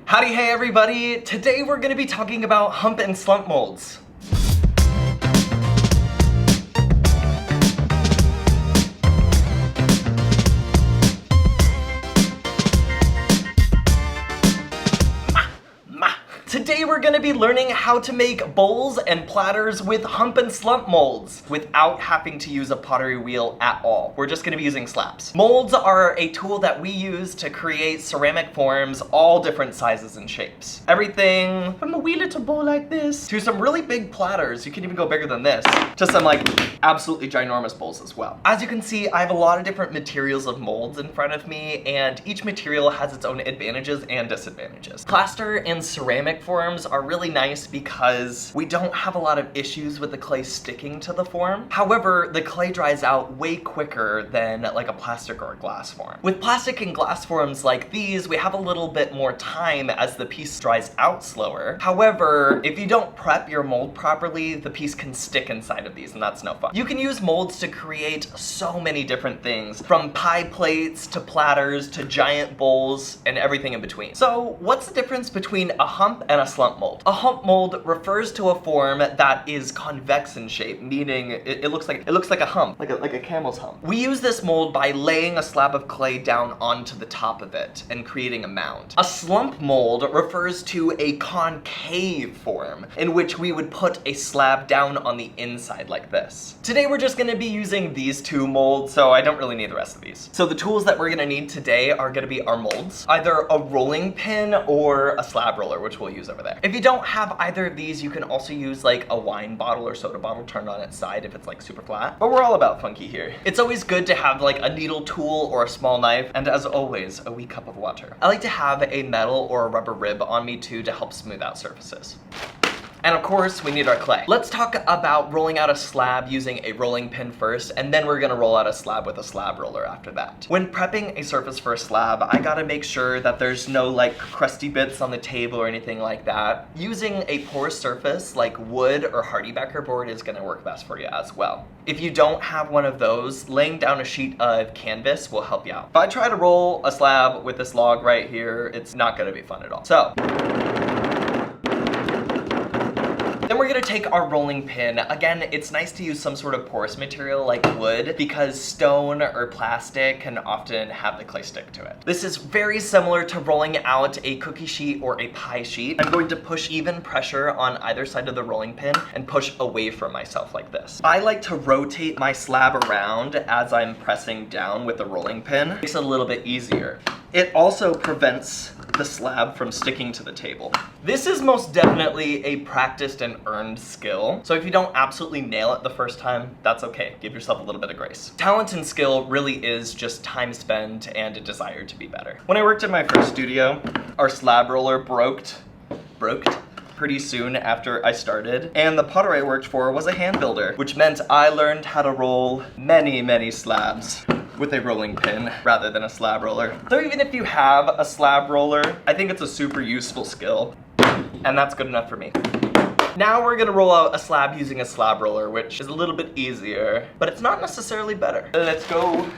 Howdy, hey everybody! Today we're going to be talking about hump and slump molds. Today we're going to be learning how to make bowls and platters with hump and slump molds without having to use a pottery wheel at all. We're just going to be using slabs. Molds are a tool that we use to create ceramic forms, all different sizes and shapes. Everything from a wee little bowl like this to some really big platters, you can even go bigger than this, to some like absolutely ginormous bowls as well. As you can see, I have a lot of different materials of molds in front of me, and each material has its own advantages and disadvantages. Plaster and ceramic forms are really nice because we don't have a lot of issues with the clay sticking to the form. However, the clay dries out way quicker than like a plastic or a glass form. With plastic and glass forms like these, we have a little bit more time as the piece dries out slower. However, if you don't prep your mold properly, the piece can stick inside of these, and that's no fun. You can use molds to create so many different things, from pie plates to platters to giant bowls and everything in between. So what's the difference between a hump and a slump mold? A hump mold refers to a form that is convex in shape, meaning it looks like a hump, like a camel's hump. We use this mold by laying a slab of clay down onto the top of it and creating a mound. A slump mold refers to a concave form in which we would put a slab down on the inside like this. Today we're just going to be using these two molds, so I don't really need the rest of these. So the tools that we're going to need today are going to be our molds, either a rolling pin or a slab roller, which we'll use over there. If you don't have either of these, you can also use like a wine bottle or soda bottle turned on its side if it's like super flat. But we're all about funky here. It's always good to have like a needle tool or a small knife, and as always, a wee cup of water. I like to have a metal or a rubber rib on me too to help smooth out surfaces. And of course, we need our clay. Let's talk about rolling out a slab using a rolling pin first, and then we're gonna roll out a slab with a slab roller after that. When prepping a surface for a slab, I gotta make sure that there's no like crusty bits on the table or anything like that. Using a porous surface like wood or Hardybecker board is gonna work best for you as well. If you don't have one of those, laying down a sheet of canvas will help you out. If I try to roll a slab with this log right here, it's not gonna be fun at all. So, then we're gonna take our rolling pin. Again, it's nice to use some sort of porous material like wood because stone or plastic can often have the clay stick to it. This is very similar to rolling out a cookie sheet or a pie sheet. I'm going to push even pressure on either side of the rolling pin and push away from myself like this. I like to rotate my slab around as I'm pressing down with the rolling pin. It makes it a little bit easier. It also prevents the slab from sticking to the table. This is most definitely a practiced and earned skill, so if you don't absolutely nail it the first time, that's okay. Give yourself a little bit of grace. Talent and skill really is just time spent and a desire to be better. When I worked in my first studio, our slab roller broke pretty soon after I started, and the pottery I worked for was a hand builder, which meant I learned how to roll many slabs with a rolling pin rather than a slab roller. So even if you have a slab roller, I think it's a super useful skill, and that's good enough for me. Now we're gonna roll out a slab using a slab roller, which is a little bit easier, but it's not necessarily better. Let's go.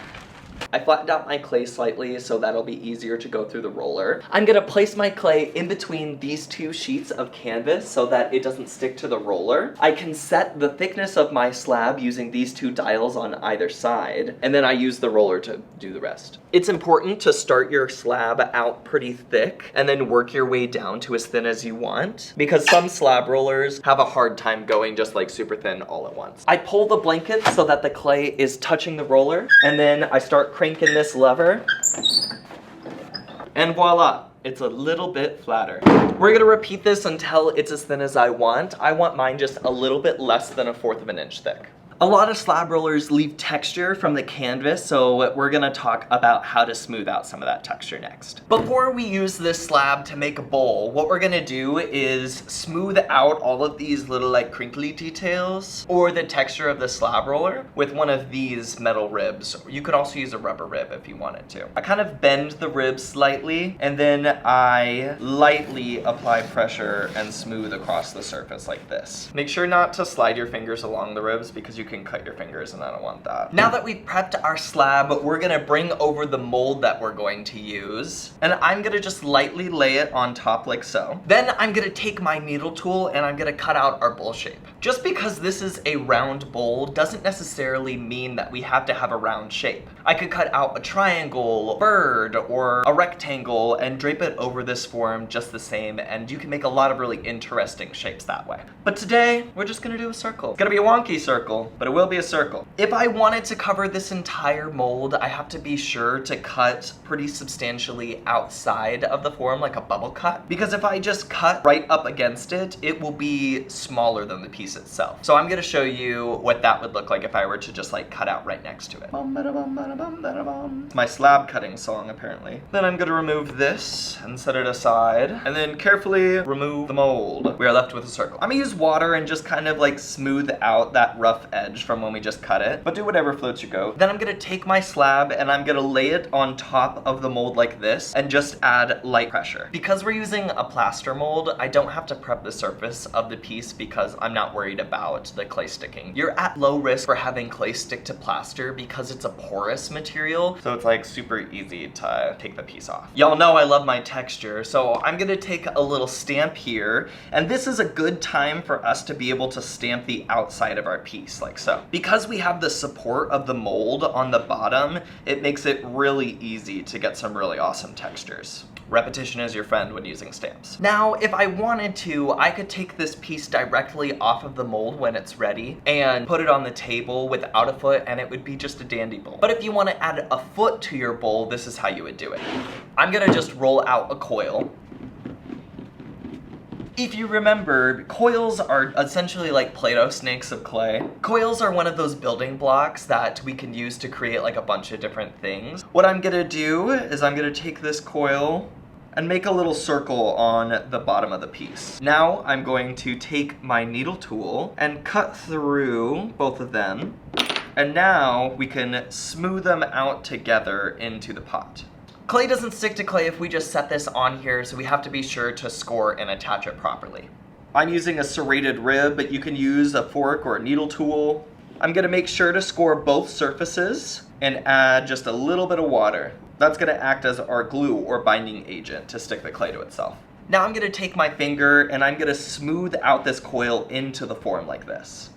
I flattened out my clay slightly so that'll be easier to go through the roller. I'm gonna place my clay in between these two sheets of canvas so that it doesn't stick to the roller. I can set the thickness of my slab using these two dials on either side, and then I use the roller to do the rest. It's important to start your slab out pretty thick and then work your way down to as thin as you want, because some slab rollers have a hard time going just like super thin all at once. I pull the blanket so that the clay is touching the roller, and then I start cranking this lever, and voila, it's a little bit flatter. We're gonna repeat this until it's as thin as I want. I want mine just a little bit less than 1/4 of an inch thick. A lot of slab rollers leave texture from the canvas, so we're gonna talk about how to smooth out some of that texture next. Before we use this slab to make a bowl, what we're gonna do is smooth out all of these little like crinkly details or the texture of the slab roller with one of these metal ribs. You could also use a rubber rib if you wanted to. I kind of bend the ribs slightly, and then I lightly apply pressure and smooth across the surface like this. Make sure not to slide your fingers along the ribs because you can cut your fingers and I don't want that. Now that we've prepped our slab, we're gonna bring over the mold that we're going to use. And I'm gonna just lightly lay it on top like so. Then I'm gonna take my needle tool and I'm gonna cut out our bowl shape. Just because this is a round bowl doesn't necessarily mean that we have to have a round shape. I could cut out a triangle, bird, or a rectangle and drape it over this form just the same, and you can make a lot of really interesting shapes that way. But today, we're just gonna do a circle. It's gonna be a wonky circle, but it will be a circle. If I wanted to cover this entire mold, I have to be sure to cut pretty substantially outside of the form, like a bubble cut. Because if I just cut right up against it, it will be smaller than the piece itself. So I'm gonna show you what that would look like if I were to just like cut out right next to it. It's my slab cutting song, apparently. Then I'm gonna remove this and set it aside, and then carefully remove the mold. We are left with a circle. I'm gonna use water and just kind of like smooth out that rough edge from when we just cut it, but do whatever floats your boat. Then I'm gonna take my slab and I'm gonna lay it on top of the mold like this and just add light pressure. Because we're using a plaster mold, I don't have to prep the surface of the piece because I'm not worried about the clay sticking. You're at low risk for having clay stick to plaster because it's a porous material, so it's like super easy to take the piece off. Y'all know I love my texture, so I'm gonna take a little stamp here, and this is a good time for us to be able to stamp the outside of our piece, like so. Because we have the support of the mold on the bottom, it makes it really easy to get some really awesome textures. Repetition is your friend when using stamps. Now, if I wanted to, I could take this piece directly off of the mold when it's ready and put it on the table without a foot, and it would be just a dandy bowl. But if you want to add a foot to your bowl, this is how you would do it. I'm gonna just roll out a coil. If you remember, coils are essentially like Play-Doh snakes of clay. Coils are one of those building blocks that we can use to create like a bunch of different things. What I'm gonna do is I'm gonna take this coil and make a little circle on the bottom of the piece. Now I'm going to take my needle tool and cut through both of them. And now we can smooth them out together into the pot. Clay doesn't stick to clay if we just set this on here, so we have to be sure to score and attach it properly. I'm using a serrated rib, but you can use a fork or a needle tool. I'm gonna make sure to score both surfaces and add just a little bit of water. That's gonna act as our glue or binding agent to stick the clay to itself. Now I'm gonna take my finger and I'm gonna smooth out this coil into the form like this.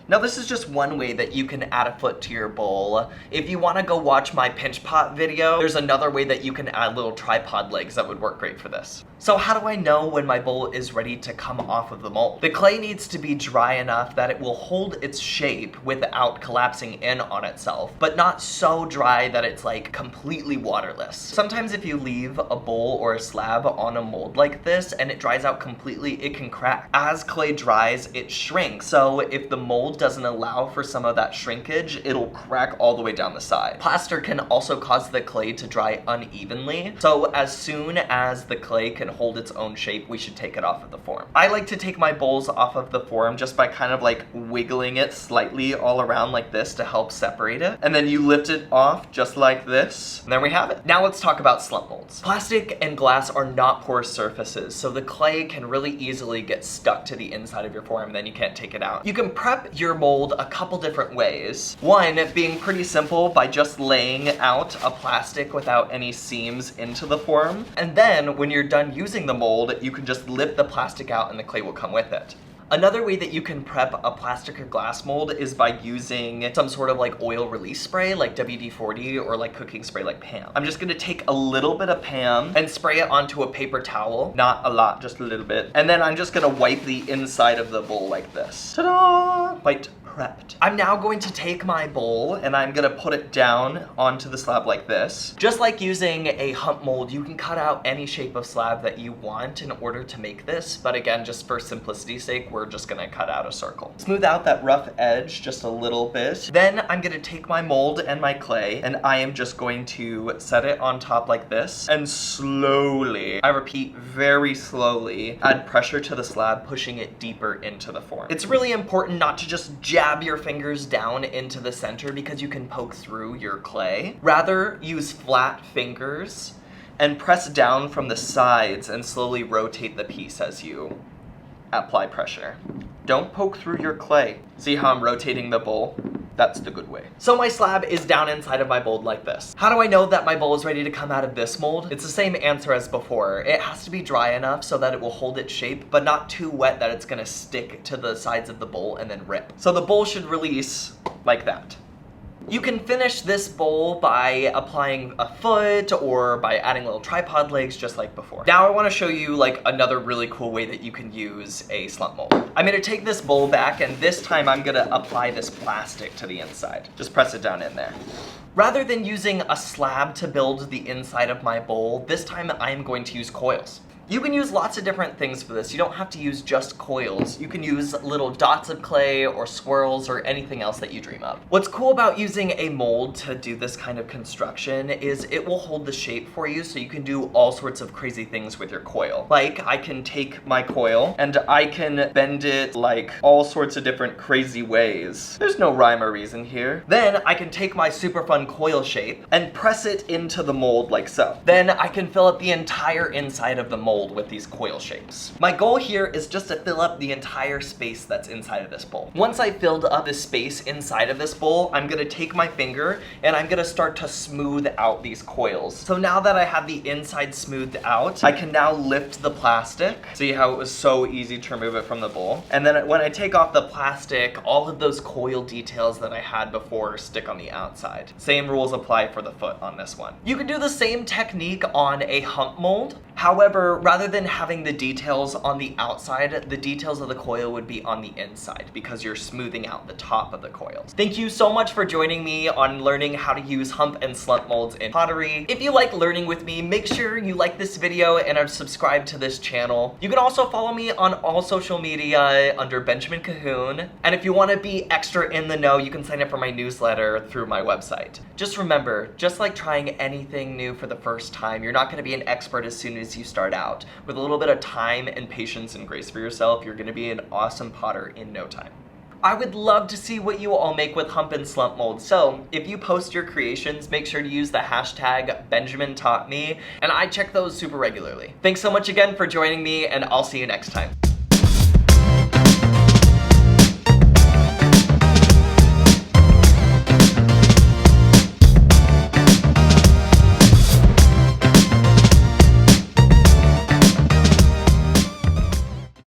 Now this is just one way that you can add a foot to your bowl. If you wanna go watch my pinch pot video, there's another way that you can add little tripod legs that would work great for this. So how do I know when my bowl is ready to come off of the mold? The clay needs to be dry enough that it will hold its shape without collapsing in on itself, but not so dry that it's like completely waterless. Sometimes if you leave a bowl or a slab on a mold like this and it dries out completely, it can crack. As clay dries, it shrinks. So if the mold doesn't allow for some of that shrinkage, it'll crack all the way down the side. Plaster can also cause the clay to dry unevenly, so as soon as the clay can hold its own shape, we should take it off of the form. I like to take my bowls off of the form just by kind of like wiggling it slightly all around like this to help separate it. And then you lift it off just like this, and there we have it. Now let's talk about slump molds. Plastic and glass are not porous surfaces, so the clay can really easily get stuck to the inside of your form and then you can't take it out. You can prep your mold a couple different ways. One being pretty simple by just laying out a plastic without any seams into the form. And then when you're done using the mold, you can just lift the plastic out and the clay will come with it. Another way that you can prep a plastic or glass mold is by using some sort of like oil release spray like WD-40 or like cooking spray like Pam. I'm just gonna take a little bit of Pam and spray it onto a paper towel. Not a lot, just a little bit. And then I'm just gonna wipe the inside of the bowl like this. Ta-da! Quite prepped. I'm now going to take my bowl and I'm gonna put it down onto the slab like this. Just like using a hump mold, you can cut out any shape of slab that you want in order to make this, but again, just for simplicity's sake, we're just gonna cut out a circle. Smooth out that rough edge just a little bit. Then I'm gonna take my mold and my clay and I am just going to set it on top like this and slowly, I repeat, very slowly, add pressure to the slab, pushing it deeper into the form. It's really important not to just jab your fingers down into the center because you can poke through your clay. Rather, use flat fingers and press down from the sides and slowly rotate the piece as you apply pressure. Don't poke through your clay. See how I'm rotating the bowl? That's the good way. So my slab is down inside of my mold like this. How do I know that my bowl is ready to come out of this mold? It's the same answer as before. It has to be dry enough so that it will hold its shape, but not too wet that it's gonna stick to the sides of the bowl and then rip. So the bowl should release like that. You can finish this bowl by applying a foot or by adding little tripod legs just like before. Now I want to show you like another really cool way that you can use a slump mold. I'm going to take this bowl back, and this time I'm going to apply this plastic to the inside. Just press it down in there. Rather than using a slab to build the inside of my bowl, this time I'm going to use coils. You can use lots of different things for this. You don't have to use just coils. You can use little dots of clay or swirls or anything else that you dream of. What's cool about using a mold to do this kind of construction is it will hold the shape for you, so you can do all sorts of crazy things with your coil. Like, I can take my coil and I can bend it like all sorts of different crazy ways. There's no rhyme or reason here. Then I can take my super fun coil shape and press it into the mold like so. Then I can fill up the entire inside of the mold with these coil shapes. My goal here is just to fill up the entire space that's inside of this bowl. Once I filled up the space inside of this bowl, I'm gonna take my finger and I'm gonna start to smooth out these coils. So now that I have the inside smoothed out, I can now lift the plastic. See how it was so easy to remove it from the bowl? And then when I take off the plastic, all of those coil details that I had before stick on the outside. Same rules apply for the foot on this one. You can do the same technique on a hump mold. However, rather than having the details on the outside, the details of the coil would be on the inside because you're smoothing out the top of the coils. Thank you so much for joining me on learning how to use hump and slump molds in pottery. If you like learning with me, make sure you like this video and are subscribed to this channel. You can also follow me on all social media under Benjamin Cahoon. And if you want to be extra in the know, you can sign up for my newsletter through my website. Just remember, just like trying anything new for the first time, you're not going to be an expert as soon as you start out. With a little bit of time and patience and grace for yourself, you're gonna be an awesome potter in no time. I would love to see what you all make with hump and slump molds, so if you post your creations, make sure to use the hashtag #BenjaminTaughtMe, and I check those super regularly. Thanks so much again for joining me, and I'll see you next time.